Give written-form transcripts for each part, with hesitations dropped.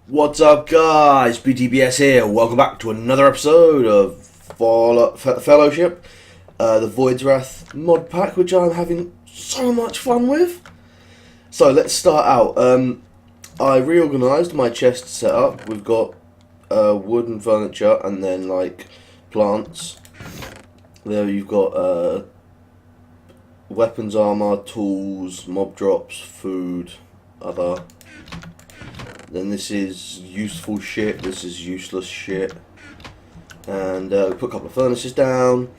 What's up, guys? BTBS here. Welcome back to another episode of Fellowship, the Void's Wrath mod pack, which I'm having so much fun with. So let's start out. I reorganised my chest setup. We've got wooden furniture and then like plants. There you've got weapons, armour, tools, mob drops, food, other. Then this is useful shit, this is useless shit. And we put a couple of furnaces down.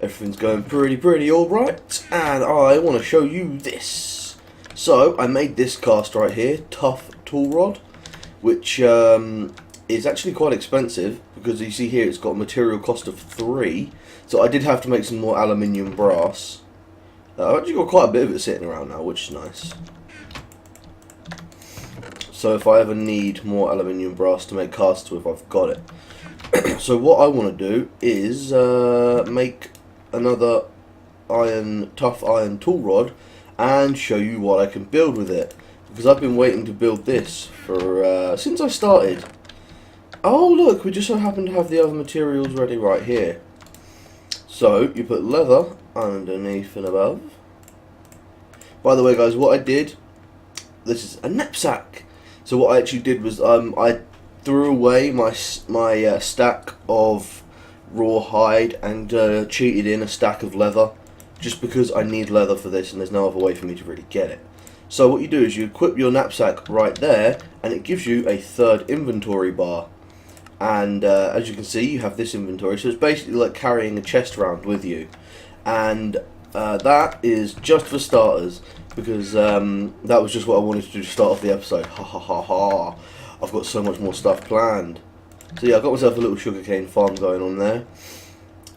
Everything's going pretty alright. And I want to show you this. So, I made this cast right here, Tough Tool Rod. Which is actually quite expensive. Because you see here it's got a material cost of 3. So I did have to make some more aluminium brass. I've actually got quite a bit of it sitting around now, which is nice. So if I ever need more aluminium brass to make casts with, I've got it. So what I want to do is make another tough iron tool rod and show you what I can build with it. Because I've been waiting to build this for since I started. Oh look, we just so happen to have the other materials ready right here. So you put leather underneath and above. By the way guys, what I did, this is a knapsack. So what I actually did was I threw away my stack of raw hide and cheated in a stack of leather, just because I need leather for this and there's no other way for me to really get it. So what you do is you equip your knapsack right there and it gives you a third inventory bar. And as you can see, you have this inventory, so it's basically like carrying a chest around with you. And that is just for starters. Because that was just what I wanted to do to start off the episode. Ha ha ha ha. I've got so much more stuff planned. So yeah, I've got myself a little sugarcane farm going on there.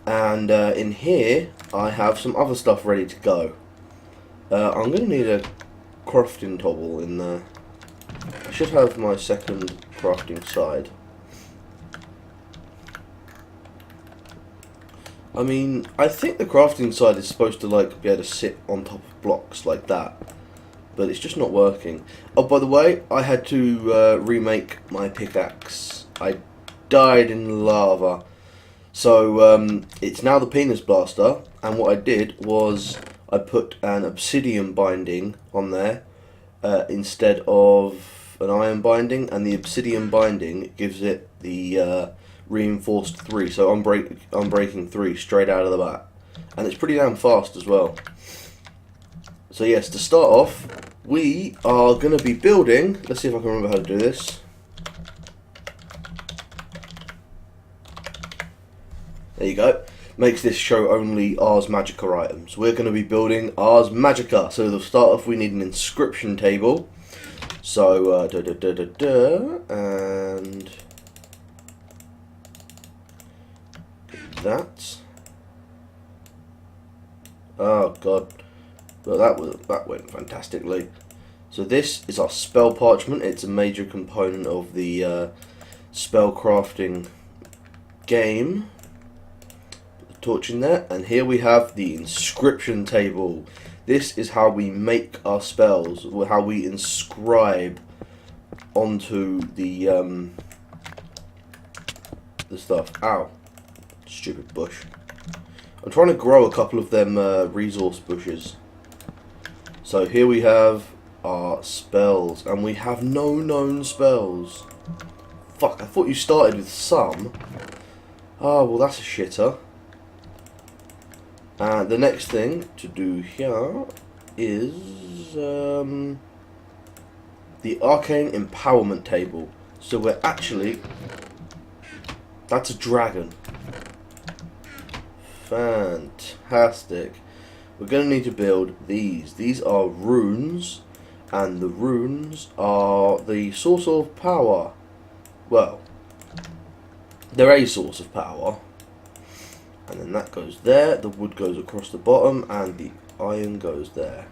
And in here, I have some other stuff ready to go. I'm going to need a crafting toggle in there. I should have my second crafting side. I mean, I think the crafting side is supposed to like be able to sit on top of blocks like that, but it's just not working. Oh, by the way, I had to remake my pickaxe. I died in lava, so it's now the penis blaster. And what I did was I put an obsidian binding on there instead of an iron binding, and the obsidian binding gives it the reinforced 3, so I'm breaking 3 straight out of the bat, and it's pretty damn fast as well. So yes, to start off, we are going to be building. Let's see if I can remember how to do this. There you go. Makes this show only Ars Magica items. We're going to be building Ars Magica. So to start off, we need an inscription table. So and that. Oh god, well that went fantastically. So this is our spell parchment. It's a major component of the spell crafting game. Put the torch in there, and here we have the inscription table. This is how we make our spells, or how we inscribe onto the stuff. Ow. Stupid bush. I'm trying to grow a couple of them resource bushes. So here we have our spells, and we have no known spells. Fuck, I thought you started with some. Oh, well that's a shitter. And the next thing to do here is the arcane empowerment table. So we're actually... That's a dragon. Fantastic. We're going to need to build these. These are runes, and the runes are the source of power. Well, they're a source of power. And then that goes there, the wood goes across the bottom, and the iron goes there.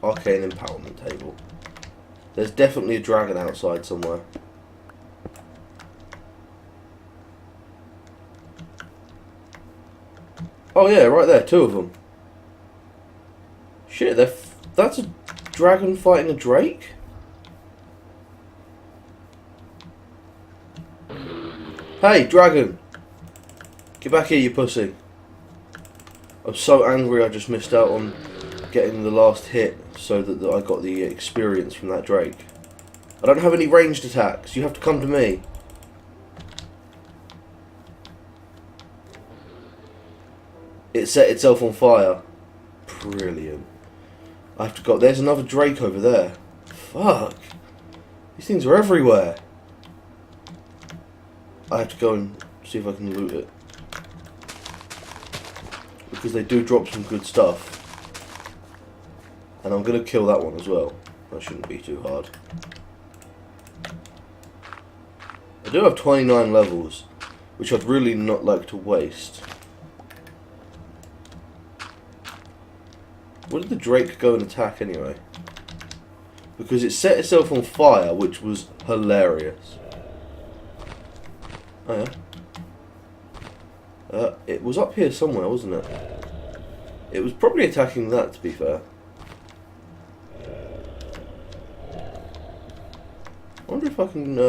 Arcane empowerment table. There's definitely a dragon outside somewhere. Oh yeah, right there, 2 of them. Shit, that's a dragon fighting a drake? Hey, dragon! Get back here, you pussy. I'm so angry I just missed out on getting the last hit so that I got the experience from that Drake. I don't have any ranged attacks. You have to come to me. It set itself on fire. Brilliant. I have to go. There's another Drake over there. Fuck. These things are everywhere. I have to go and see if I can loot it. Because they do drop some good stuff. And I'm going to kill that one as well. That shouldn't be too hard. I do have 29 levels, which I'd really not like to waste. What did the Drake go and attack anyway? Because it set itself on fire, which was hilarious. Oh yeah. It was up here somewhere, wasn't it? It was probably attacking that, to be fair. I wonder if I can, I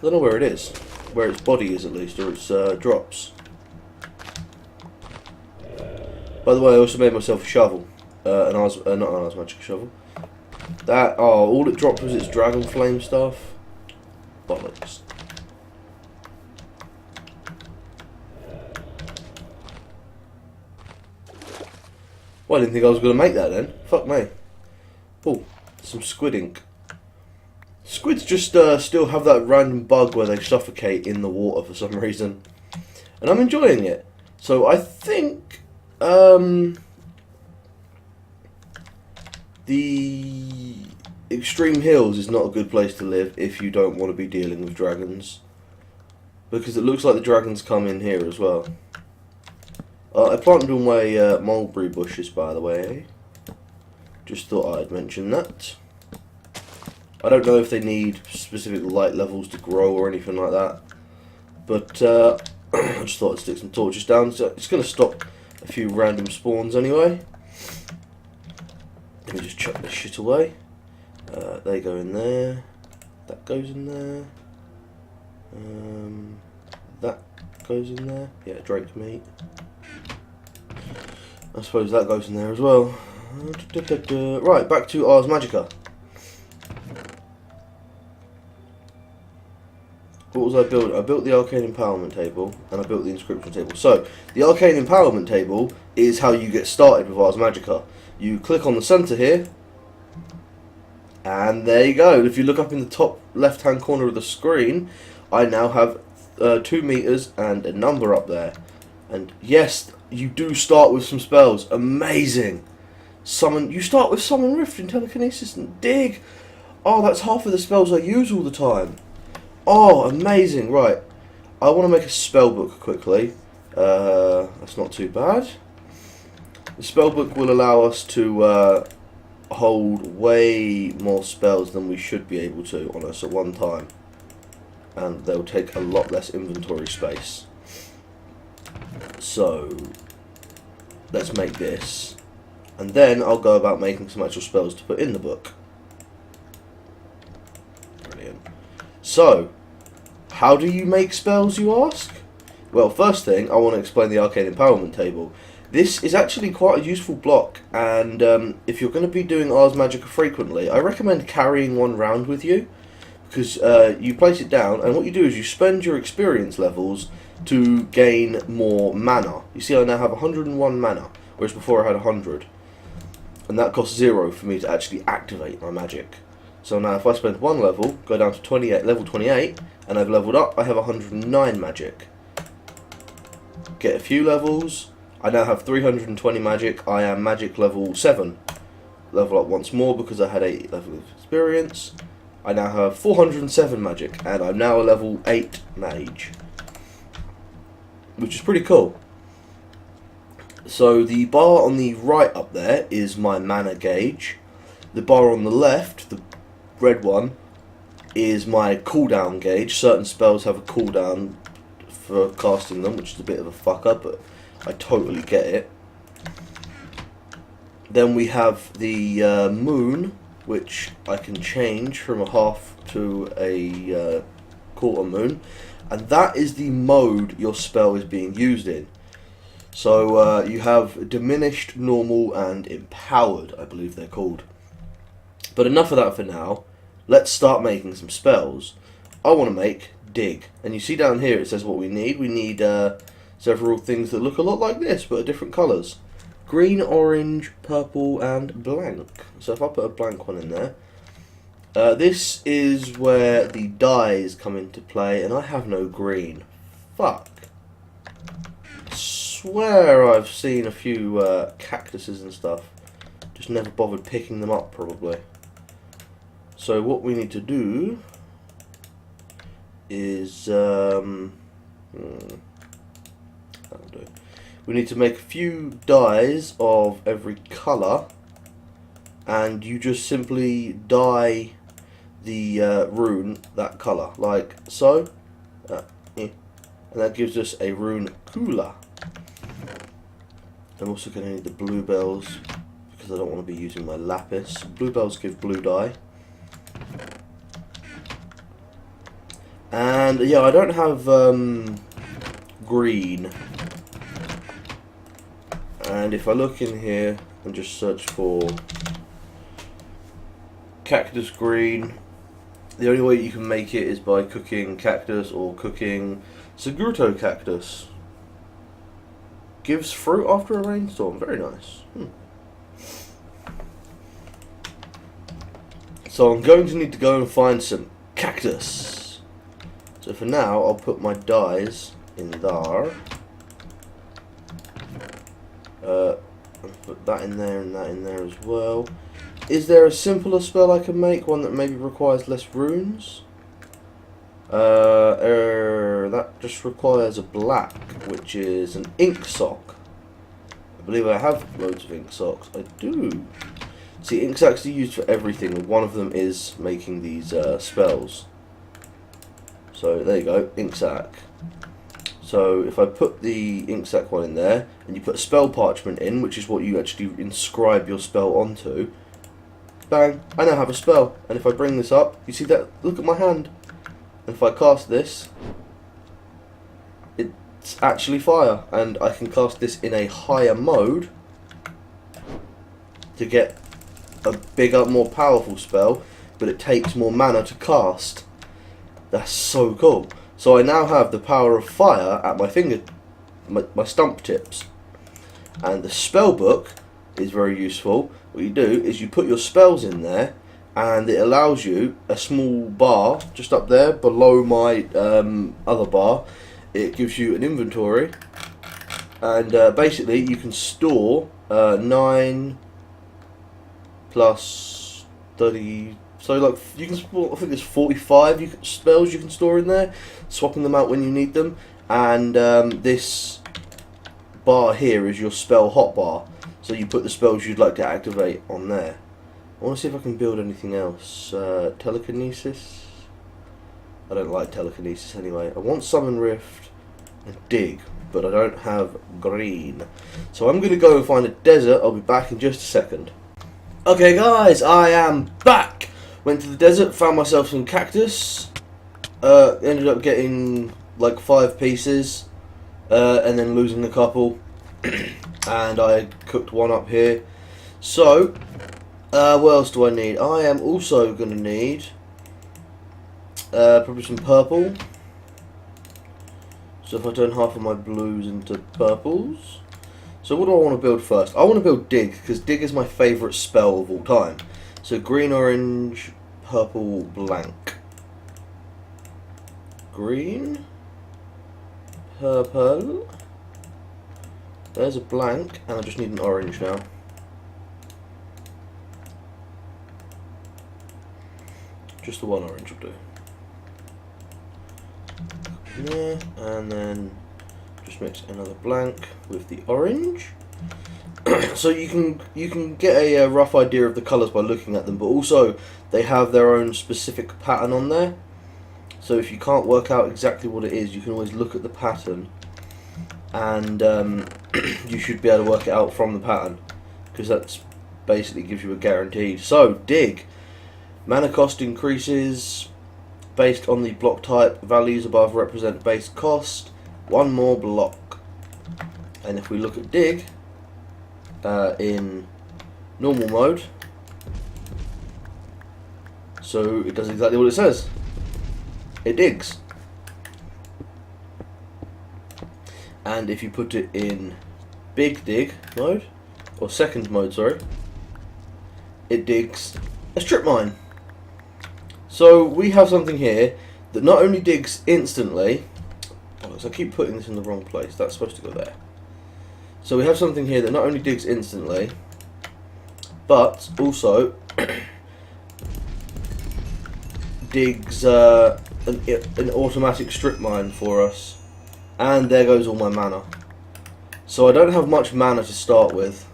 don't know where it is. Where its body is, at least, or its drops. By the way, I also made myself a shovel. Not an Ars Magic shovel. That, all it dropped was its dragon flame stuff. Bollocks. Well, I didn't think I was going to make that then. Fuck me. Oh, some squid ink. Squids just still have that random bug where they suffocate in the water for some reason. And I'm enjoying it. So I think the extreme hills is not a good place to live if you don't want to be dealing with dragons. Because it looks like the dragons come in here as well. I planted away mulberry bushes, by the way. Just thought I'd mention that. I don't know if they need specific light levels to grow or anything like that. But I just thought I'd stick some torches down. So it's going to stop a few random spawns anyway. Let me just chuck this shit away. They go in there. That goes in there. That goes in there. Yeah, Drake meat. I suppose that goes in there as well. Right, back to Ars Magica. What was I building? I built the Arcane Empowerment table, and I built the Inscription table. So, the Arcane Empowerment table is how you get started with Ars Magica. You click on the centre here, and there you go. If you look up in the top left-hand corner of the screen, I now have 2 meters and a number up there. And yes, you do start with some spells. Amazing. Summon. You start with Summon Rift and Telekinesis and Dig. Oh, that's half of the spells I use all the time. Oh, amazing. Right. I want to make a spell book quickly. That's not too bad. The spell book will allow us to hold way more spells than we should be able to on us at one time. And they'll take a lot less inventory space. So, let's make this. And then I'll go about making some actual spells to put in the book. Brilliant. So, how do you make spells, you ask? Well, first thing, I want to explain the Arcane Empowerment table. This is actually quite a useful block, and if you're going to be doing Ars Magica frequently, I recommend carrying one round with you, because you place it down, and what you do is you spend your experience levels to gain more mana. You see, I now have 101 mana, whereas before I had 100. And that costs 0 for me to actually activate my magic. So now if I spend 1 level, go down to 28, level 28, and I've leveled up, I have 109 magic. Get a few levels, I now have 320 magic, I am magic level 7. Level up once more because I had 8 levels of experience. I now have 407 magic, and I'm now a level 8 mage. Which is pretty cool. So the bar on the right up there is my mana gauge. The bar on the left, the red one, is my cooldown gauge. Certain spells have a cooldown for casting them, which is a bit of a fuck up, but I totally get it. Then we have the moon, which I can change from a half to a quarter moon, and that is the mode your spell is being used in. So you have diminished, normal, and empowered, I believe they're called. But enough of that for now. Let's start making some spells. I want to make dig, and you see down here it says what we need. We need several things that look a lot like this, but are different colours. Green, orange, purple, and blank. So if I put a blank one in there, this is where the dyes come into play, and I have no green. Fuck. Swear I've seen a few cactuses and stuff. Just never bothered picking them up, probably. So what we need to do is that'll do. We need to make a few dyes of every colour, and you just simply dye the rune that colour, like so, and that gives us a rune cooler. I'm also going to need the bluebells because I don't want to be using my lapis. Bluebells give blue dye. And yeah, I don't have green. And if I look in here and just search for cactus green, the only way you can make it is by cooking cactus or cooking Segruto cactus. Gives fruit after a rainstorm. Very nice. So I'm going to need to go and find some cactus. So for now, I'll put my dyes in there. I'll put that in there and that in there as well. Is there a simpler spell I can make? One that maybe requires less runes? That just requires a black, which is an ink sock. I believe I have loads of ink socks. I do. See, ink's actually used for everything, and one of them is making these spells. So there you go, ink sac. So if I put the ink sac one in there, and you put a spell parchment in, which is what you actually inscribe your spell onto, bang, I now have a spell. And if I bring this up, you see that, look at my hand. And if I cast this, it's actually fire, and I can cast this in a higher mode to get a bigger, more powerful spell, but it takes more mana to cast. That's so cool. So I now have the power of fire at my stump tips. And the spell book is very useful. What you do is you put your spells in there, and it allows you a small bar just up there below my other bar. It gives you an inventory, and basically you can store 9 plus 30. So like you can, I think there's 45 spells you can store in there, swapping them out when you need them. And this bar here is your spell hotbar. So you put the spells you'd like to activate on there. I want to see if I can build anything else. Telekinesis. I don't like telekinesis anyway. I want summon rift and dig, but I don't have green. So I'm going to go and find a desert. I'll be back in just a second. Okay guys, I am back. Went to the desert, found myself some cactus. Ended up getting like 5 pieces, and then losing a couple. And I cooked one up here. So, what else do I need? I am also going to need probably some purple. So if I turn half of my blues into purples. So what do I want to build first? I want to build dig, because dig is my favourite spell of all time. So green, orange, purple, blank. Green, purple. There's a blank, and I just need an orange now. Just the one orange will do. There, and then just mix another blank with the orange. So you can get a rough idea of the colours by looking at them, but also they have their own specific pattern on there. So if you can't work out exactly what it is, you can always look at the pattern, and you should be able to work it out from the pattern, because that's basically gives you a guaranteed. So, dig. Mana cost increases based on the block type. Values above represent base cost. One more block. And if we look at dig in normal mode, so it does exactly what it says. It digs. And if you put it in big dig mode, or second mode, sorry, it digs a strip mine. So we have something here that not only digs instantly, oh, so I keep putting this in the wrong place, that's supposed to go there. So we have something here that not only digs instantly, but also digs an automatic strip mine for us. And there goes all my mana. So I don't have much mana to start with.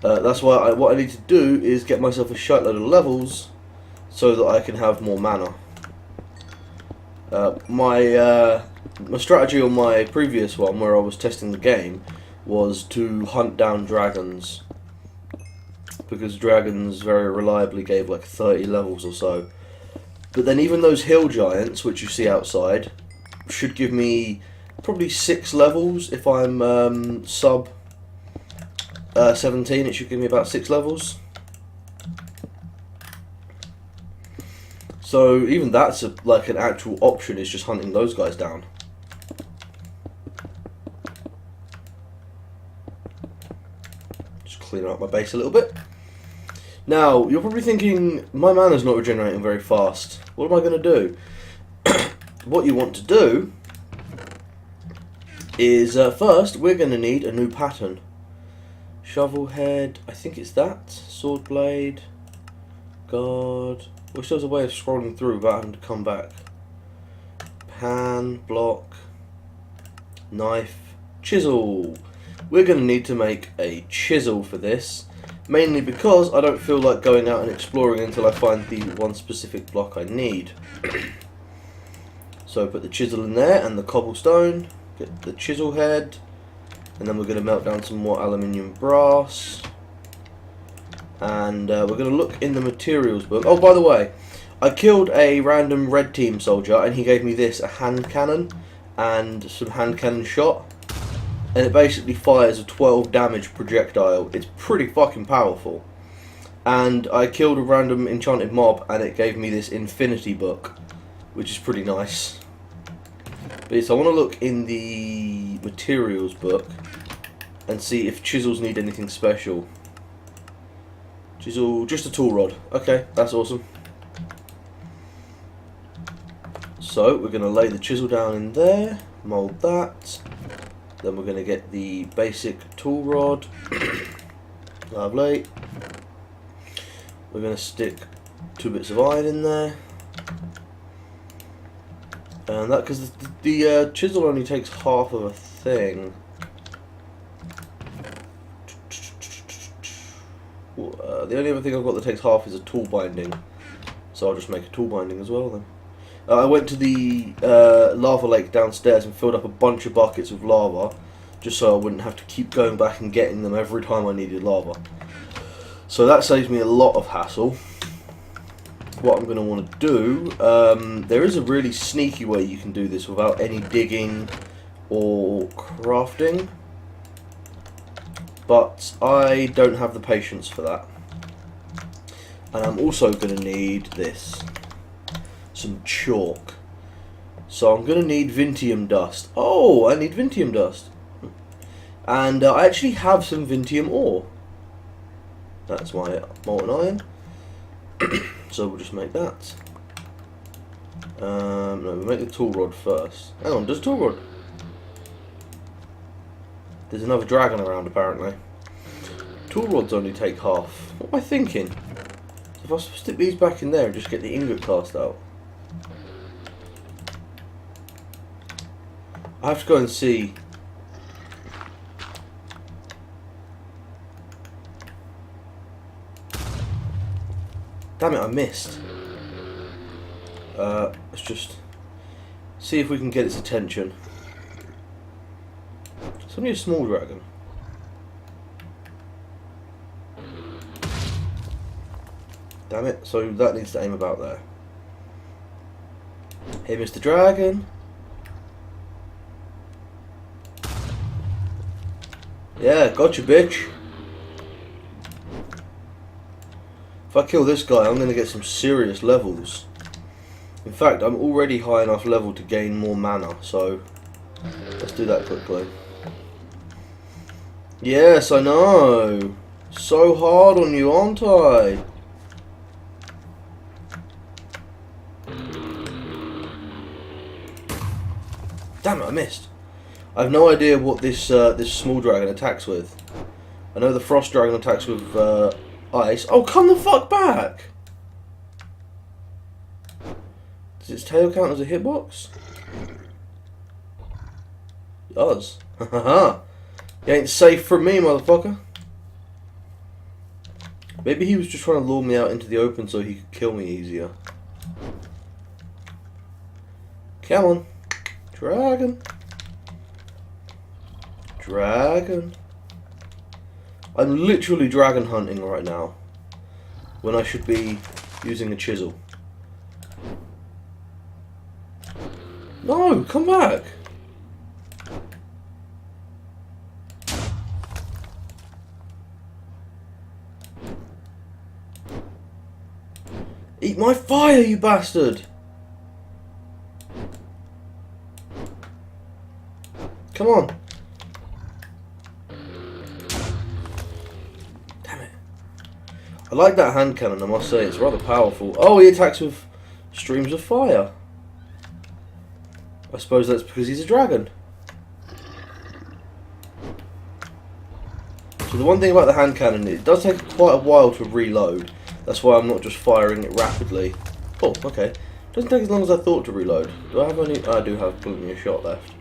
That's why what I need to do is get myself a shitload of levels so that I can have more mana. My strategy on my previous one, where I was testing the game, was to hunt down dragons, because dragons very reliably gave like 30 levels or so. But then even those hill giants, which you see outside, should give me probably 6 levels. If I'm sub 17, it should give me about 6 levels. So even that's like an actual option, is just hunting those guys down. Just clean up my base a little bit. Now, you're probably thinking, my mana's not regenerating very fast. What am I going to do? What you want to do is, first, we're going to need a new pattern. Shovel head, I think it's that. Sword blade, guard. Wish there was a way of scrolling through without having to come back. Pan, block, knife, chisel. We're going to need to make a chisel for this, mainly because I don't feel like going out and exploring until I find the one specific block I need. So put the chisel in there and the cobblestone, get the chisel head, and then we're going to melt down some more aluminium brass. And we're going to look in the materials book. Oh, by the way, I killed a random red team soldier and he gave me this, a hand cannon and some hand cannon shot. And it basically fires a 12 damage projectile. It's pretty fucking powerful. And I killed a random enchanted mob and it gave me this infinity book, which is pretty nice. But yes, I want to look in the materials book and see if chisels need anything special. Chisel, just a tool rod. Okay, that's awesome. So we're going to lay the chisel down in there, mould that. Then we're going to get the basic tool rod. Lovely. We're going to stick 2 bits of iron in there. And that, because the chisel only takes half of a thing. The only other thing I've got that takes half is a tool binding. So I'll just make a tool binding as well then. I went to the lava lake downstairs and filled up a bunch of buckets of lava, just so I wouldn't have to keep going back and getting them every time I needed lava. So that saves me a lot of hassle. What I'm going to want to do, there is a really sneaky way you can do this without any digging or crafting, but I don't have the patience for that. And I'm also going to need this, some chalk. So I'm going to need Vintium dust. Oh, I need Vintium dust. And I actually have some Vintium ore. That's my molten iron. So we'll just make that. No, we'll make the tool rod first. Hang on, does tool rod? There's another dragon around apparently. Tool rods only take half. What am I thinking? So if I stick these back in there and just get the ingot cast out. I have to go and see. Damn it, I missed. Let's just see if we can get its attention. It's only a small dragon. Damn it. So that needs to aim about there. Hey, Mr. Dragon. Yeah, gotcha, bitch. If I kill this guy, I'm going to get some serious levels. In fact, I'm already high enough level to gain more mana, so let's do that quickly. Yes, I know. So hard on you, aren't I? Damn it, I missed. I have no idea what this this small dragon attacks with. I know the frost dragon attacks with ice. Oh, come the fuck back! Does its tail count as a hitbox? It does. Haha. You ain't safe from me, motherfucker. Maybe he was just trying to lure me out into the open so he could kill me easier. Come on. Dragon. Dragon. I'm literally dragon hunting right now, when I should be using a chisel. No, come back. Eat my fire, you bastard! Come on. Damn it. I like that hand cannon, I must say. It's rather powerful. Oh, he attacks with streams of fire. I suppose that's because he's a dragon. So the one thing about the hand cannon, it does take quite a while to reload. That's why I'm not just firing it rapidly. Oh, okay. Doesn't take as long as I thought to reload. Do I have any? I do have plenty of shot left.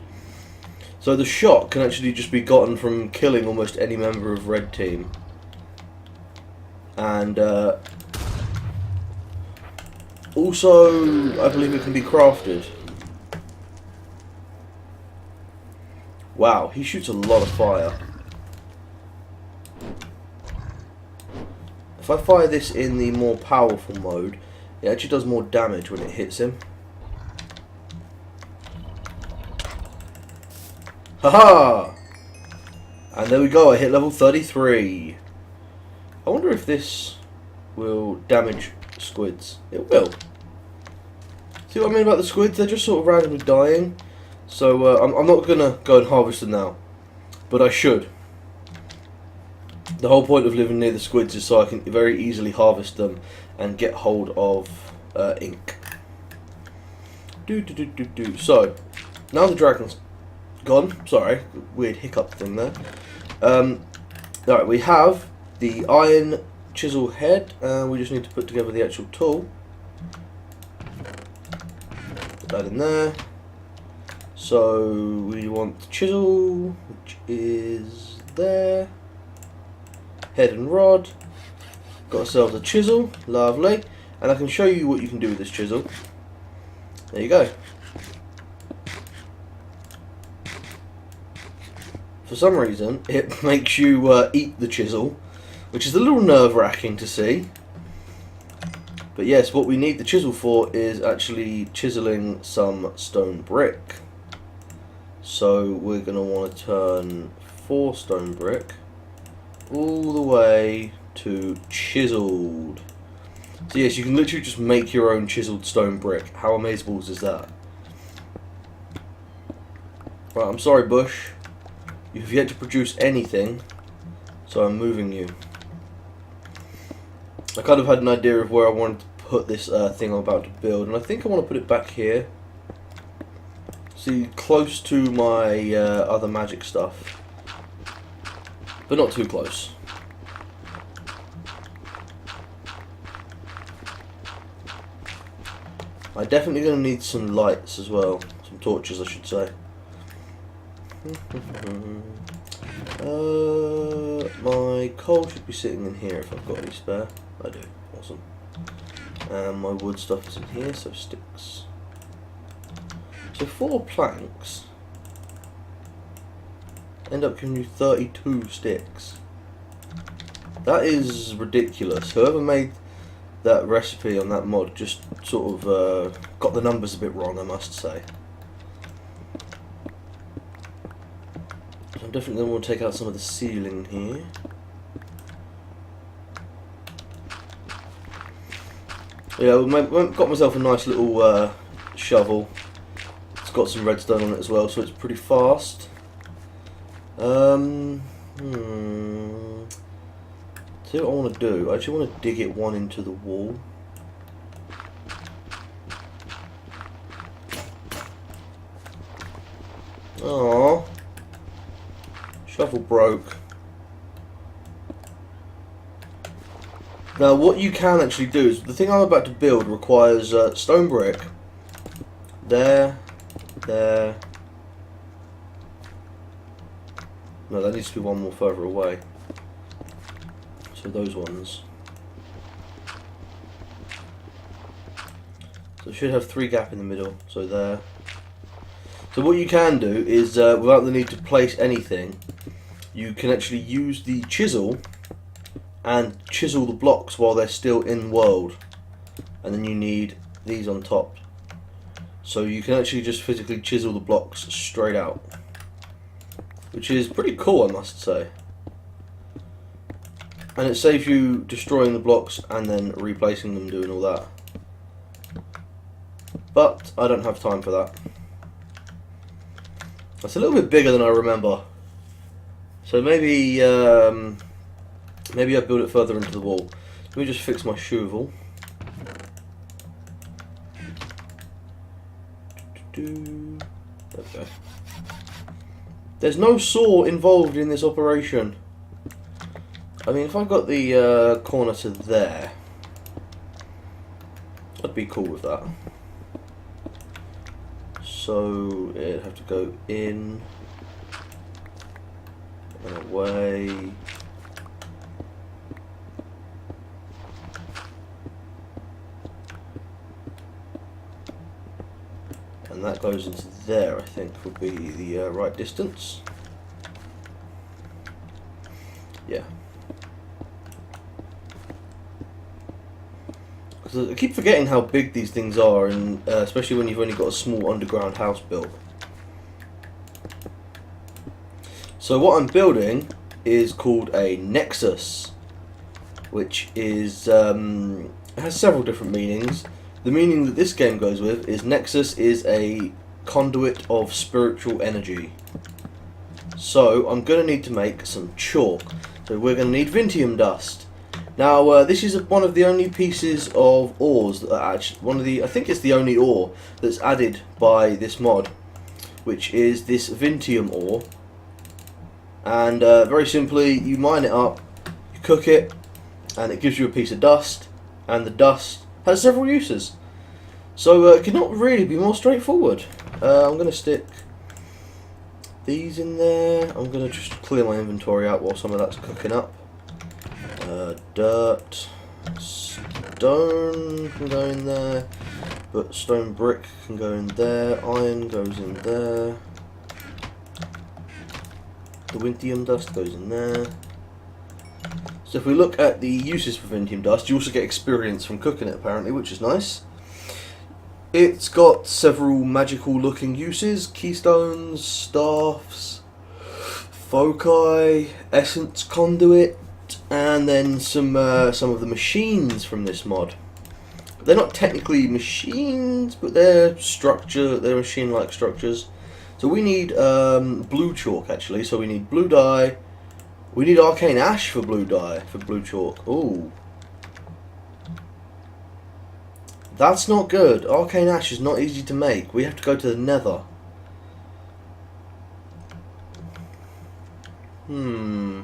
So the shot can actually just be gotten from killing almost any member of Red Team. And also, I believe it can be crafted. Wow, he shoots a lot of fire. If I fire this in the more powerful mode, it actually does more damage when it hits him. Haha! And there we go, I hit level 33. I wonder if this will damage squids. It will. See what I mean about the squids? They're just sort of randomly dying. So I'm not going to go and harvest them now. But I should. The whole point of living near the squids is so I can very easily harvest them and get hold of ink. So, now the dragon's gone. Sorry, weird hiccup thing there. Alright, we have the iron chisel head, and we just need to put together the actual tool. Put that in there. So, we want the chisel, which is there. Head and rod. Got ourselves a chisel, lovely. And I can show you what you can do with this chisel. There you go. For some reason, it makes you eat the chisel, which is a little nerve-wracking to see. But yes, what we need the chisel for is actually chiseling some stone brick. So we're going to want to turn 4 stone brick all the way to chiseled. So yes, you can literally just make your own chiseled stone brick. How amazeballs is that? Right, I'm sorry, Bush. You've yet to produce anything, so I'm moving you. I kind of had an idea of where I wanted to put this thing I'm about to build, and I think I want to put it back here. See, close to my other magic stuff, but not too close. I'm definitely going to need some lights as well, some torches I should say. My coal should be sitting in here if I've got any spare. I do, awesome. And my wood stuff is in here, so sticks. So 4 planks end up giving you 32 sticks. That is ridiculous. Whoever made that recipe on that mod just sort of got the numbers a bit wrong, I must say. So I'm definitely going to want to take out some of the ceiling here. Yeah, I got myself a nice little shovel. It's got some redstone on it as well, so it's pretty fast. See what I want to do. I actually want to dig it one into the wall. Oh, shovel broke. Now, what you can actually do is the thing I'm about to build requires stone brick. There. No, that needs to be one more further away. So those ones. So it should have 3 gaps in the middle. So there. So what you can do is, without the need to place anything, you can actually use the chisel and chisel the blocks while they're still in world. And then you need these on top. So you can actually just physically chisel the blocks straight out. Which is pretty cool, I must say. And it saves you destroying the blocks and then replacing them, doing all that. But I don't have time for that. That's a little bit bigger than I remember. So maybe maybe I build it further into the wall. Let me just fix my shovel. There we go. There's no saw involved in this operation. I mean, if I got the corner to there, I'd be cool with that. So it'd have to go in and away. And that goes into there, I think, would be the right distance. Yeah. Because I keep forgetting how big these things are, and especially when you've only got a small underground house built. So what I'm building is called a nexus, which is has several different meanings. The meaning that this game goes with is Nexus is a conduit of spiritual energy. So I'm going to need to make some chalk. So we're going to need Vintium dust. Now this is one of the only pieces of ores that are actually I think it's the only ore that's added by this mod, which is this Vintium ore. And very simply, you mine it up, you cook it, and it gives you a piece of dust, and the dust has several uses. So it cannot really be more straightforward. I'm going to stick these in there. I'm going to just clear my inventory out while some of that's cooking up. Dirt, stone can go in there, but stone brick can go in there, iron goes in there, the Vintium dust goes in there. So if we look at the uses for Vintium dust, you also get experience from cooking it apparently, which is nice. It's got several magical looking uses: keystones, staffs, foci, essence conduit, and then some of the machines from this mod. They're not technically machines, but they're machine-like structures. So we need blue chalk actually. So we need blue dye. We need arcane ash for blue dye, for blue chalk. Ooh. That's not good. Arcane ash is not easy to make. We have to go to the nether. We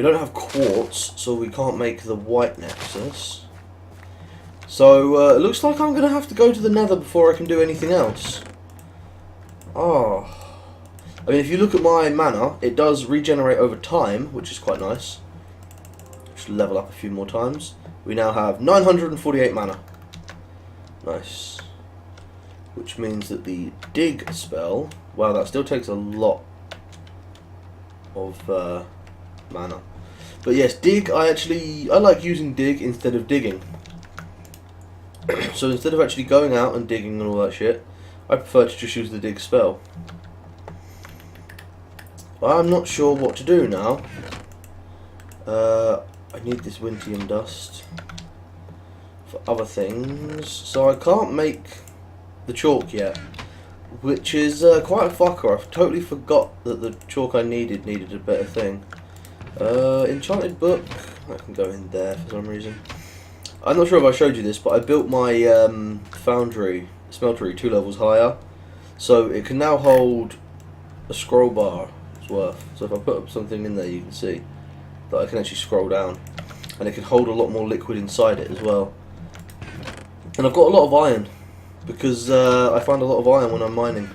don't have quartz, so we can't make the white nexus. So it looks like I'm going to have to go to the nether before I can do anything else. Oh. I mean, if you look at my mana, it does regenerate over time, which is quite nice. Just level up a few more times. We now have 948 mana. Nice. Which means that the dig spell... Wow, that still takes a lot of mana. But yes, dig, I like using dig instead of digging. So instead of actually going out and digging and all that shit, I prefer to just use the dig spell. I'm not sure what to do now. I need this Wintium dust for other things, so I can't make the chalk yet, which is quite a fucker. I totally forgot that the chalk I needed a better thing. Enchanted book, I can go in there for some reason. I'm not sure if I showed you this, but I built my smeltery 2 levels higher, so it can now hold a scroll bar's worth. So if I put up something in there, you can see that I can actually scroll down, and it can hold a lot more liquid inside it as well. And I've got a lot of iron, because I find a lot of iron when I'm mining.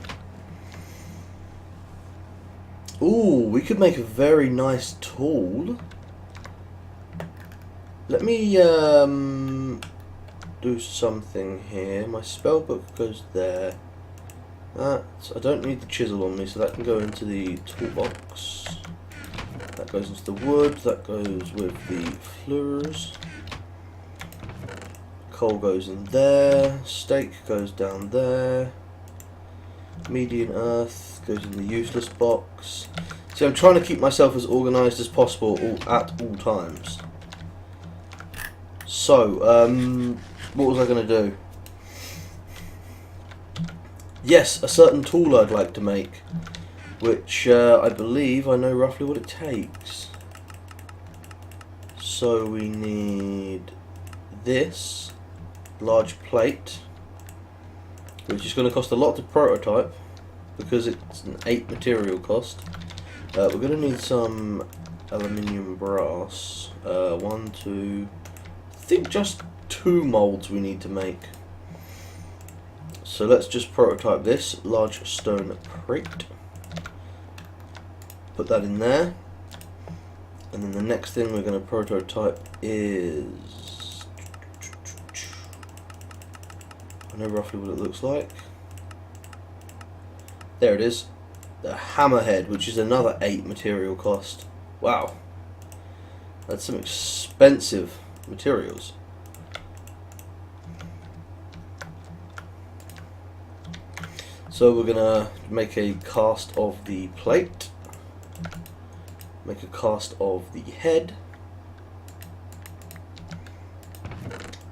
Ooh, we could make a very nice tool. Let me do something here. My spell book goes there. I don't need the chisel on me, so that can go into the toolbox. That goes into the wood. That goes with the floors. Coal goes in there. Steak goes down there. Median earth goes in the useless box. See, I'm trying to keep myself as organised as possible at all times. So, what was I going to do? Yes, a certain tool I'd like to make, which I believe I know roughly what it takes. So we need this large plate, which is going to cost a lot to prototype because it's an 8 material cost. We're going to need some aluminium brass. 1, 2, I think just 2 molds we need to make. So let's just prototype this large stone plate. Put that in there. And then the next thing we're going to prototype is... I know roughly what it looks like. There it is. The hammerhead, which is another 8 material cost. Wow. That's some expensive materials. So we're gonna make a cast of the plate, make a cast of the head,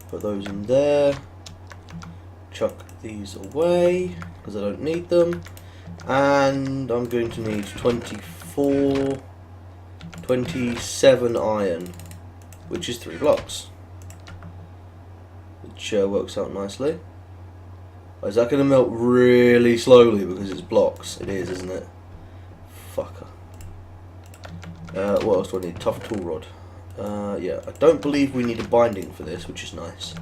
put those in there, chuck these away because I don't need them, and I'm going to need 27 iron, which is 3 blocks, which works out nicely. Is that going to melt really slowly because it's blocks? It is, isn't it? Fucker. What else do I need? Tough tool rod. Yeah, I don't believe we need a binding for this, which is nice.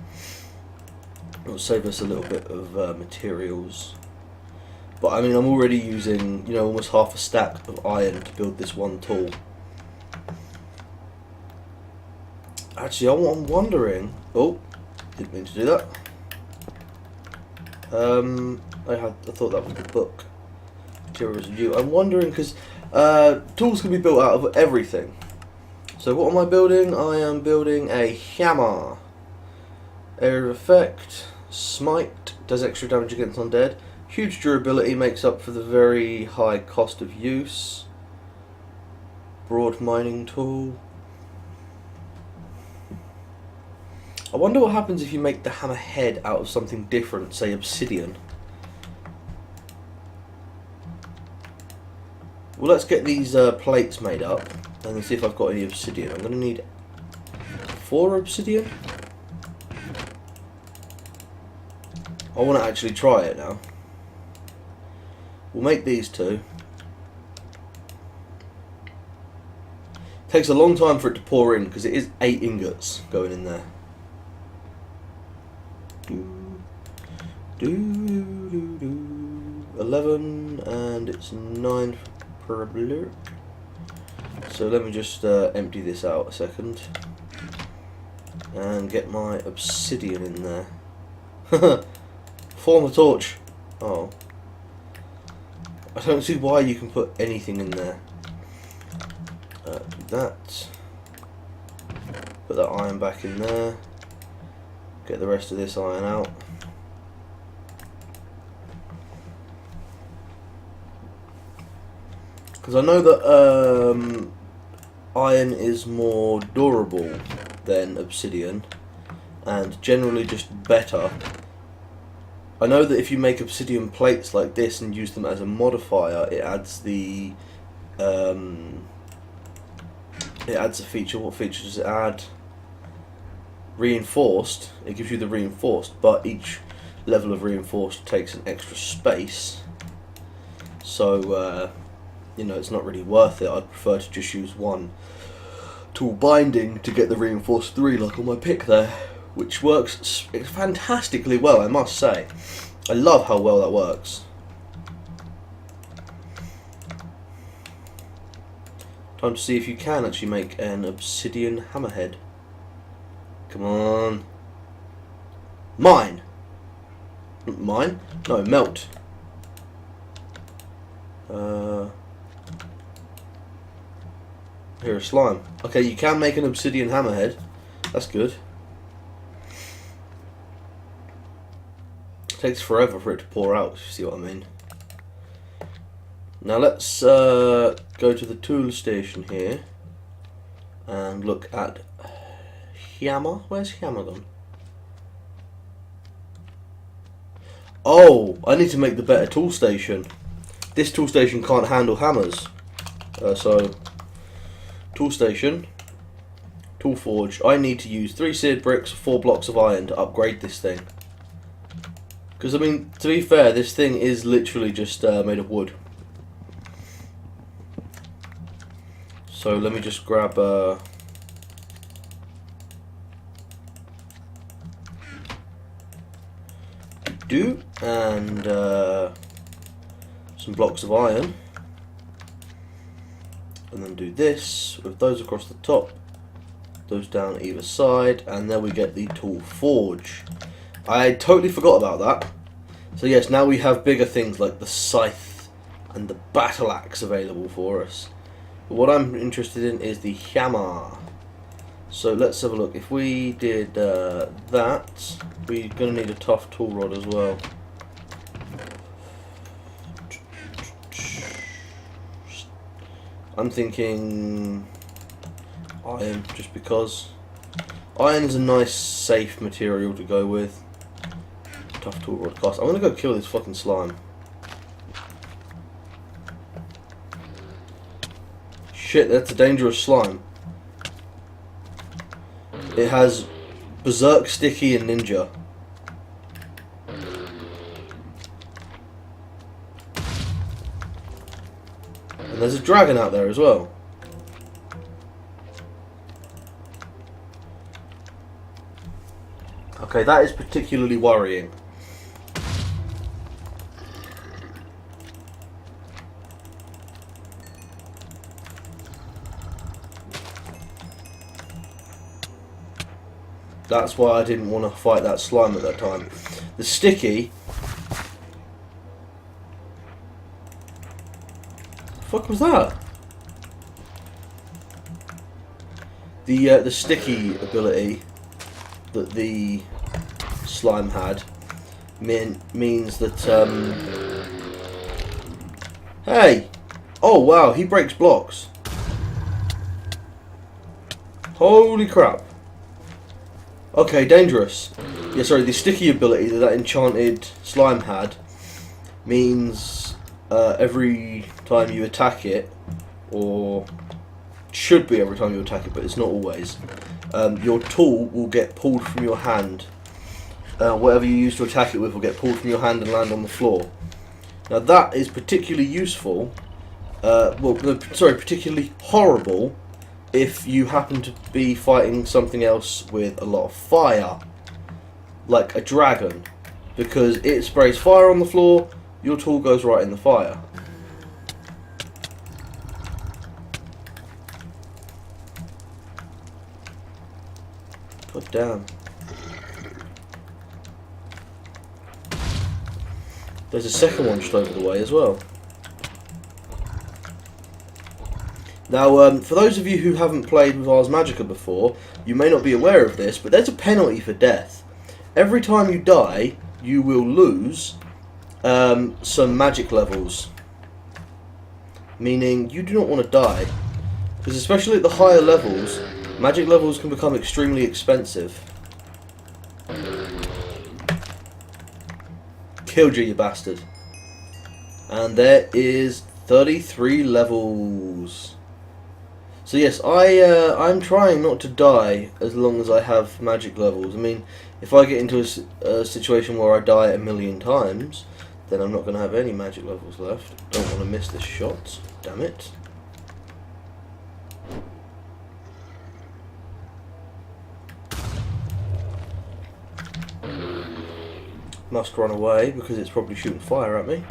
It'll save us a little bit of materials. But I mean, I'm already using, you know, almost half a stack of iron to build this one tool. Actually, I'm wondering... Oh, didn't mean to do that. I thought that was the book. Materials new. I'm wondering because tools can be built out of everything. So what am I building? I am building a hammer. Area of effect. Smite does extra damage against undead. Huge durability makes up for the very high cost of use. Broad mining tool. I wonder what happens if you make the hammer head out of something different, say obsidian. Well, let's get these plates made up and then see if I've got any obsidian. I'm going to need 4 obsidian. I want to actually try it now. We'll make these 2. Takes a long time for it to pour in because it is 8 ingots going in there. 11 and it's 9 per block. So let me just empty this out a second and get my obsidian in there. Form a torch. Oh, I don't see why you can put anything in there. Do that. Put that iron back in there. Get the rest of this iron out. Because I know that iron is more durable than obsidian, and generally just better. I know that if you make obsidian plates like this and use them as a modifier, it adds the it adds a feature. What feature does it add? Reinforced. It gives you the reinforced, but each level of reinforced takes an extra space. So you know, it's not really worth it. I'd prefer to just use one tool binding to get the reinforced 3, like on my pick there, which works fantastically well, I must say. I love how well that works. Time to see if you can actually make an obsidian hammerhead. Come on. Mine! Mine? No, melt. Here, a slime. Okay, you can make an obsidian hammerhead. That's good. It takes forever for it to pour out, if you see what I mean. Now let's go to the tool station here and look at hammer. Where's hammer gone? Oh, I need to make the better tool station. This tool station can't handle hammers. So, tool station, tool forge. I need to use 3 seared bricks, 4 blocks of iron to upgrade this thing. Because, I mean, to be fair, this thing is literally just made of wood. So let me just grab and some blocks of iron, and then do this with those across the top, those down either side, and then we get the tool forge. I totally forgot about that. So yes, now we have bigger things like the scythe and the battle axe available for us. But what I'm interested in is the hammer. So let's have a look. If we did that, we're going to need a tough tool rod as well. I'm thinking iron, just because iron is a nice, safe material to go with. Tough tool rod cost. I'm going to go kill this fucking slime. Shit, that's a dangerous slime. It has Berserk, Sticky, and Ninja. And there's a dragon out there as well. Okay, that is particularly worrying. That's why I didn't want to fight that slime at that time. The sticky... The fuck was that? The sticky ability that the slime had means that hey! Oh wow, he breaks blocks. Holy crap. Okay, dangerous. Yeah, sorry, the sticky ability that that enchanted slime had means every time you attack it, or should be every time you attack it, but it's not always, your tool will get pulled from your hand. Whatever you use to attack it with will get pulled from your hand and land on the floor. Now that is particularly useful, particularly horrible if you happen to be fighting something else with a lot of fire, like a dragon, because it sprays fire on the floor, your tool goes right in the fire. God damn. There's a second one just over the way as well. Now, for those of you who haven't played with Ars Magica before, you may not be aware of this, but there's a penalty for death. Every time you die, you will lose some magic levels. Meaning, you do not want to die. Because especially at the higher levels, magic levels can become extremely expensive. Killed you, you bastard. And there is 33 levels. So yes, I'm trying not to die as long as I have magic levels. I mean, if I get into a situation where I die a million times, then I'm not going to have any magic levels left. Don't want to miss this shot. Damn it. Must run away because it's probably shooting fire at me.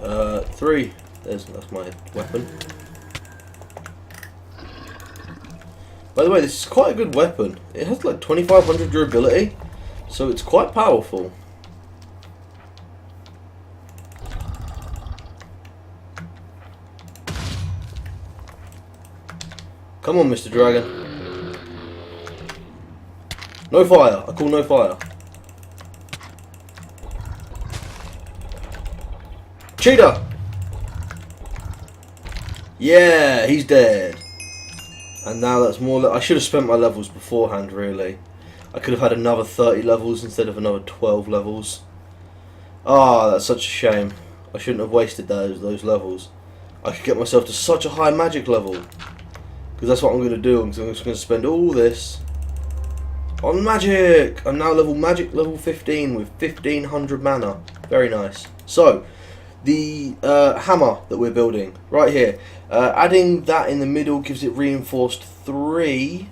3. That's my weapon. By the way, this is quite a good weapon. It has like 2500 durability, so it's quite powerful. Come on, Mr. Dragon. No fire. I call no fire. Cheetah! Yeah, he's dead. And now that's more... I should have spent my levels beforehand, really. I could have had another 30 levels instead of another 12 levels. Ah, that's such a shame. I shouldn't have wasted those levels. I could get myself to such a high magic level. Because that's what I'm going to do. I'm just going to spend all this on magic. I'm now magic level 15 with 1500 mana. Very nice. So, the hammer that we're building right here, adding that in the middle gives it reinforced 3.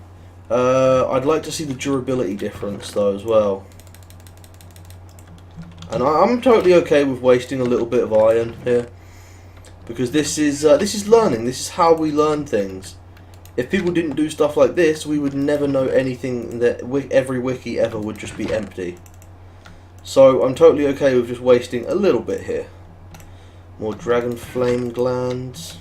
I'd like to see the durability difference though as well, and I'm totally okay with wasting a little bit of iron here, because this is learning. This is how we learn things. If people didn't do stuff like this, we would never know anything. That every wiki ever would just be empty. So I'm totally okay with just wasting a little bit here. More dragon flame glands.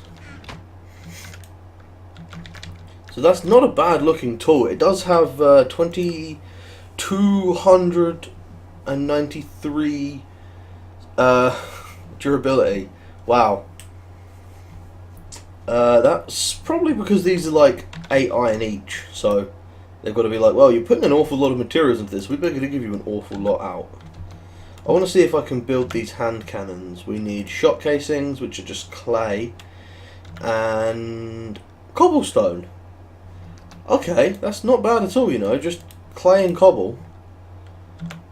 So that's not a bad looking tool. It does have 2293 durability. Wow. That's probably because these are like 8 iron each. So they've got to be like, well, you're putting an awful lot of materials into this. We're going to give you an awful lot out. I want to see if I can build these hand cannons. We need shot casings, which are just clay, and cobblestone. Okay, that's not bad at all, you know, just clay and cobble.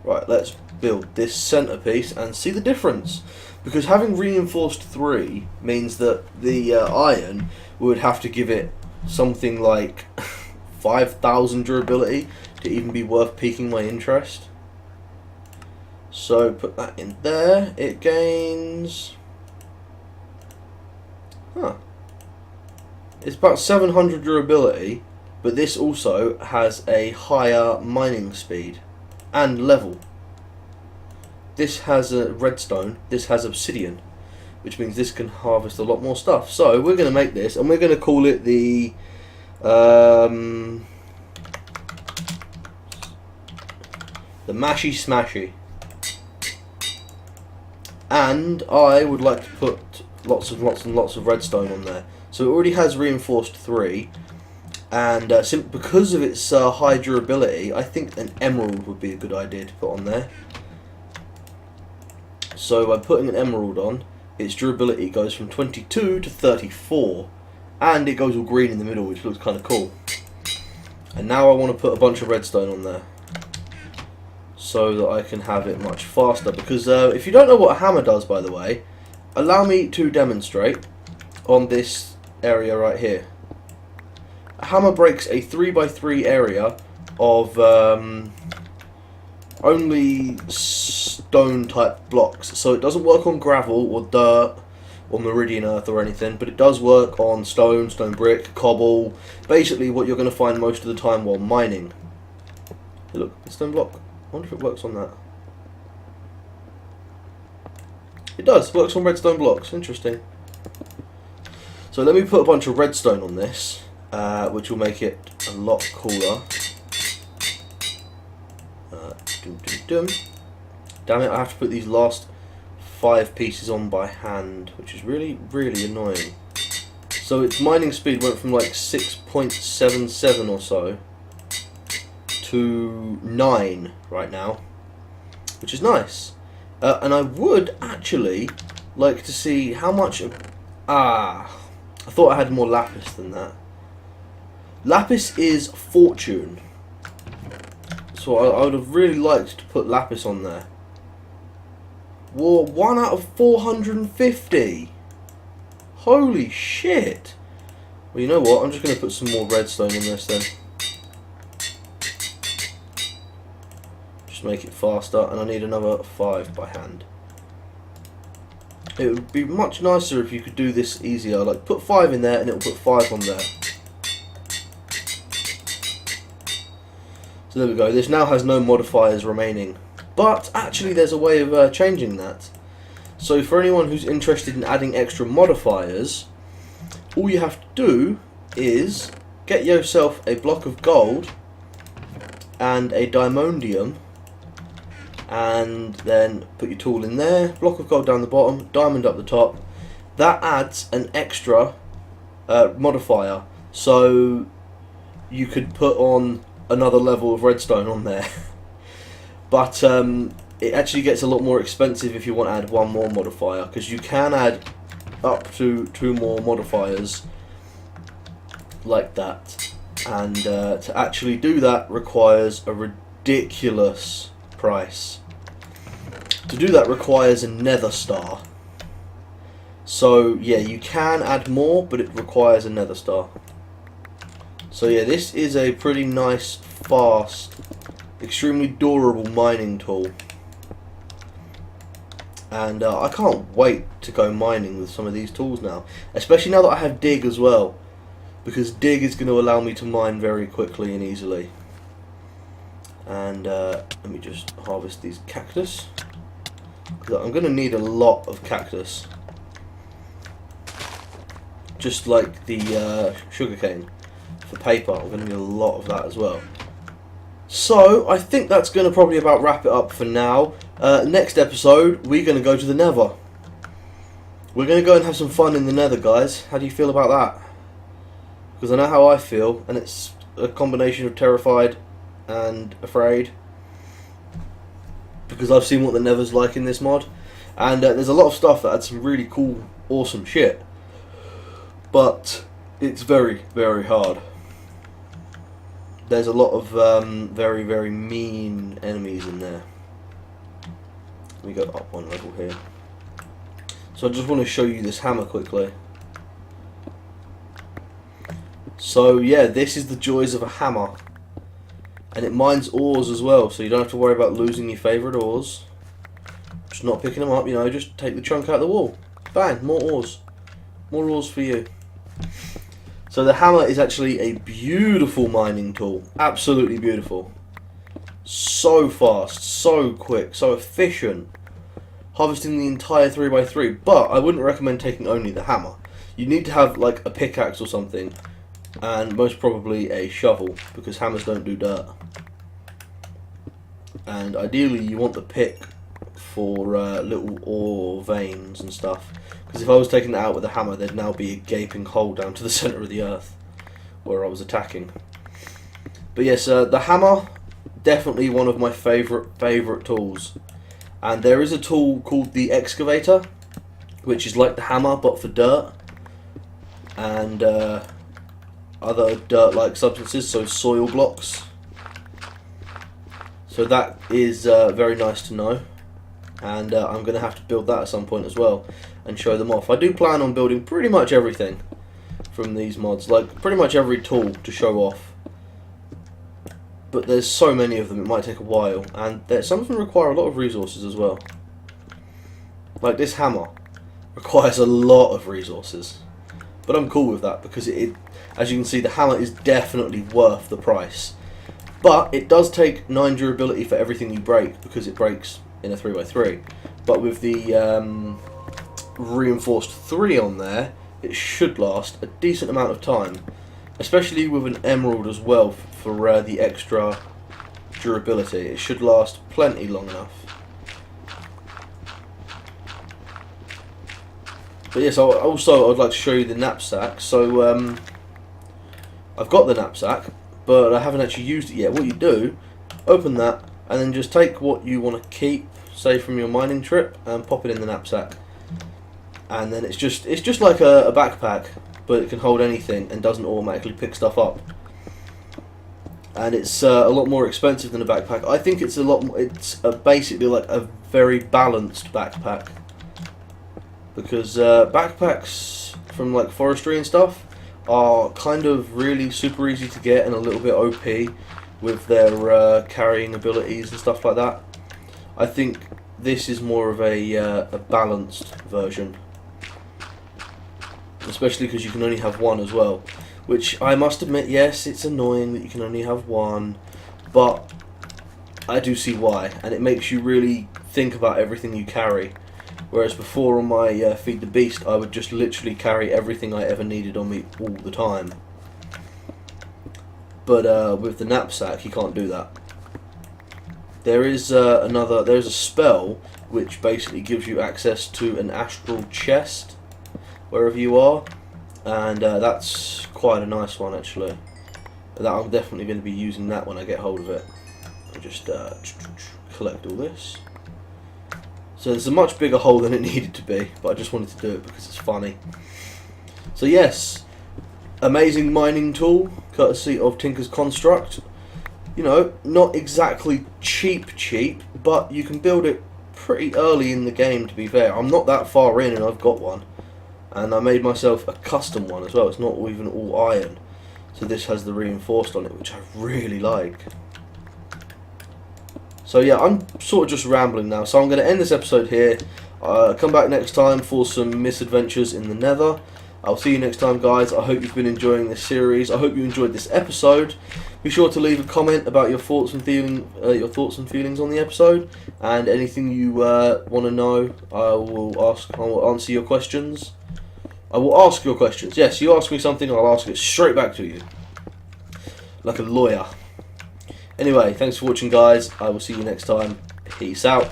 Right, let's build this centerpiece and see the difference. Because having reinforced 3 means that the iron would have to give it something like 5000 durability to even be worth piquing my interest. So put that in there. It gains... It's about 700 durability, but this also has a higher mining speed and level. This has a redstone, this has obsidian, which means this can harvest a lot more stuff. So we're going to make this, and we're going to call it the... the Mashy Smashy. And I would like to put lots and lots of redstone on there. So it already has reinforced 3, and because of its high durability, I think an emerald would be a good idea to put on there. So by putting an emerald on, its durability goes from 22 to 34, and it goes all green in the middle, which looks kind of cool. And now I want to put a bunch of redstone on there, so that I can have it much faster. Because if you don't know what a hammer does, by the way, allow me to demonstrate on this area right here. A hammer breaks a 3x3 area of only stone type blocks, so it doesn't work on gravel or dirt or meridian earth or anything, but it does work on stone, stone brick, cobble, basically what you're going to find most of the time while mining. Hey, look, it's stone block. I wonder if it works on that. It does, works on redstone blocks. Interesting. So let me put a bunch of redstone on this, which will make it a lot cooler. Damn it, I have to put these last 5 pieces on by hand, which is really, really annoying. So its mining speed went from like 6.77 or so to 9 right now, which is nice. And I would actually like to see how much... I thought I had more lapis than that. Lapis is fortune. So I would have really liked to put lapis on there. Whoa, 1 out of 450. Holy shit. Well, you know what? I'm just going to put some more redstone in this then. Just make it faster. And I need another 5 by hand. It would be much nicer if you could do this easier. Like, put 5 in there and it will put 5 on there. So there we go. This now has no modifiers remaining. But actually there's a way of changing that. So for anyone who's interested in adding extra modifiers, all you have to do is get yourself a block of gold and a diamondium, and then put your tool in there, block of gold down the bottom, diamond up the top. That adds an extra modifier. So you could put on another level of redstone on there. But it actually gets a lot more expensive if you want to add 1 more modifier, because you can add up to 2 more modifiers like that. And to actually do that requires a ridiculous price. To do that requires a nether star. So yeah, you can add more, but it requires a nether star. So yeah, this is a pretty nice, fast, extremely durable mining tool. And I can't wait to go mining with some of these tools now. Especially now that I have dig as well. Because dig is going to allow me to mine very quickly and easily. And let me just harvest these cactus. I'm going to need a lot of cactus. Just like the sugarcane for paper, I'm going to need a lot of that as well. So I think that's going to probably about wrap it up for now. Next episode, we're going to go to the nether. We're going to go and have some fun in the nether, guys. How do you feel about that? Because I know how I feel, and it's a combination of terrified and afraid. Because I've seen what the nether's like in this mod. And there's a lot of stuff that had some really cool, awesome shit. But it's very, very hard. There's a lot of very, very mean enemies in there. Let me go up 1 level here. So I just want to show you this hammer quickly. So yeah, this is the joys of a hammer. And it mines ores as well, so you don't have to worry about losing your favourite ores. Just not picking them up, you know, just take the chunk out of the wall. Bang, more ores. More ores for you. So the hammer is actually a beautiful mining tool. Absolutely beautiful. So fast, so quick, so efficient. Harvesting the entire 3x3. But I wouldn't recommend taking only the hammer. You need to have like a pickaxe or something. And most probably a shovel, because hammers don't do dirt. And ideally you want the pick for little ore veins and stuff. Because if I was taking that out with a hammer, there'd now be a gaping hole down to the centre of the earth where I was attacking. But yes, the hammer, definitely one of my favourite tools. And there is a tool called the excavator, which is like the hammer but for dirt. And other dirt-like substances, so soil blocks. So that is very nice to know. And I'm going to have to build that at some point as well and show them off. I do plan on building pretty much everything from these mods, like pretty much every tool to show off. But there's so many of them, it might take a while, and some of them require a lot of resources as well. Like this hammer requires a lot of resources, but I'm cool with that because as you can see, the hammer is definitely worth the price. But it does take 9 durability for everything you break, because it breaks in a 3x3. But with the reinforced 3 on there, it should last a decent amount of time, especially with an emerald as well for the extra durability. It should last plenty long enough. But yes, also I'd like to show you the knapsack. So I've got the knapsack, but I haven't actually used it yet. What you do, open that, and then just take what you want to keep, say from your mining trip, and pop it in the knapsack. And then it's just like a backpack, but it can hold anything and doesn't automatically pick stuff up. And it's a lot more expensive than a backpack. I think it's a lot more, it's basically like a very balanced backpack. Because backpacks from like forestry and stuff are kind of really super easy to get and a little bit OP with their carrying abilities and stuff like that. I think this is more of a balanced version, especially because you can only have one as well, which I must admit, yes, it's annoying that you can only have one, but I do see why, and it makes you really think about everything you carry. Whereas before on my Feed the Beast, I would just literally carry everything I ever needed on me all the time. But with the knapsack, you can't do that. There is there's a spell which basically gives you access to an astral chest wherever you are, and that's quite a nice one actually. I'm definitely going to be using that when I get hold of it. I'll just collect all this. So there's a much bigger hole than it needed to be, but I just wanted to do it because it's funny. So yes, amazing mining tool, courtesy of Tinker's Construct. You know, not exactly cheap, but you can build it pretty early in the game, to be fair. I'm not that far in and I've got one. And I made myself a custom one as well. It's not even all iron. So this has the reinforced on it, which I really like. So yeah, I'm sort of just rambling now, so I'm going to end this episode here. Come back next time for some misadventures in the Nether. I'll see you next time, guys. I hope you've been enjoying this series. I hope you enjoyed this episode. Be sure to leave a comment about your thoughts and feelings on the episode, and anything you want to know. I will answer your questions. I will ask your questions. Yes, you ask me something, I'll ask it straight back to you, like a lawyer. Anyway, thanks for watching, guys. I will see you next time. Peace out.